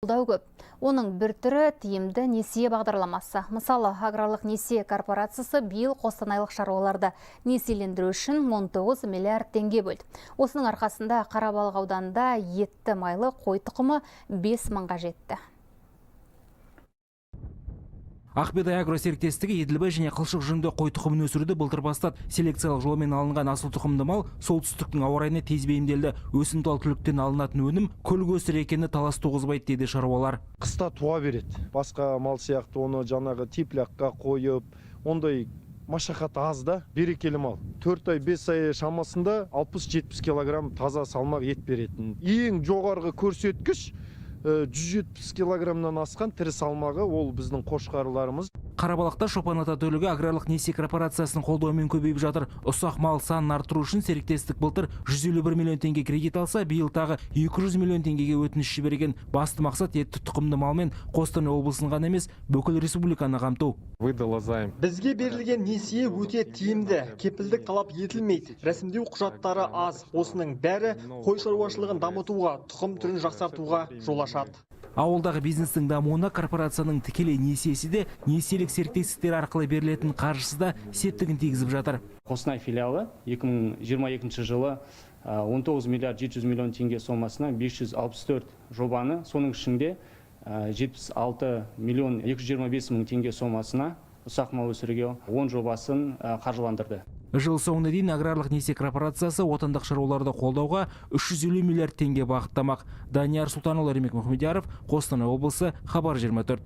Қолдау көп. Оның бір түрі тиімді несие бағдарламасы. Мысалы, аграрлық несие корпорациясы биыл қостанайлық шаруаларды несиелендіру үшін 19 миллиард теңге бөлді. Осының арқасында Қарабалық ауданында етті майлы қой тұқымы 5 мыңға жетті. Ақбедай агро серіктестігі Еділбай және Қылшық жүнді қой тұқымын өсіруді былтыр бастап селекциялық жолмен алынған асыл тұқымды мал солтүстіктің ауа райына тез бейімделді. Өсімтал түліктен алынатын өнім көл көсір екені талас туғызбайды дейді шаруалар. Қыста туа береді. Басқа мал сияқты оны жаңағы типляққа қойып, ондай машақат аз да, берекелі мал. 4 ай 5 ай шамасында 60-70 килограмм таза салмақ ет беретін. Ең жоғарғы көрсеткіш 170 килограммнан асқан тірі салмағы ол біздің қошқарларымыз. Қарабалықта Шопан ата төлігі аграрлық несие корпорациясының қолдауымен көбейіп жатыр. Ұсақ мал санын арттыру үшін серіктестік былтыр 151 миллион теңге кредит алса, биыл тағы 200 миллион теңгеге өтініш жіберген. Басты мақсат етті тұқымды малмен Қостанай облысын ғана емес, бүкіл республиканы қамту. Бізге берілген несие өте тиімді, кепілдік талап етілмейді, рәсімдеу құжаттары аз. Осының бәрі қой шаруашылығын дамытуға, тұқым түрін жақсартуға жол ашады. Ауылдағы бизнестің дамуына корпорацияның тікелей несиесі де несиелік серіктестіктер арқылы берілетін қаржысы да септігін тигізіп жатыр. Қостанай филиалы 2022 жылы 19 миллиард 700 миллион теңге сомасына 564 жобаны, соның ішінде 76 миллион 225 мың теңге сомасына ұсақ мал өсіруге 10 жобасын қаржыландырды. Жыл соңына дейін аграрлық несие корпорациясы отандық шаруаларды қолдауға 350 миллиард теңге бағыттамақ. Данияр Сұлтанұлы, Ремек Мұхамедияров, Қостанай облысы, Хабар 24.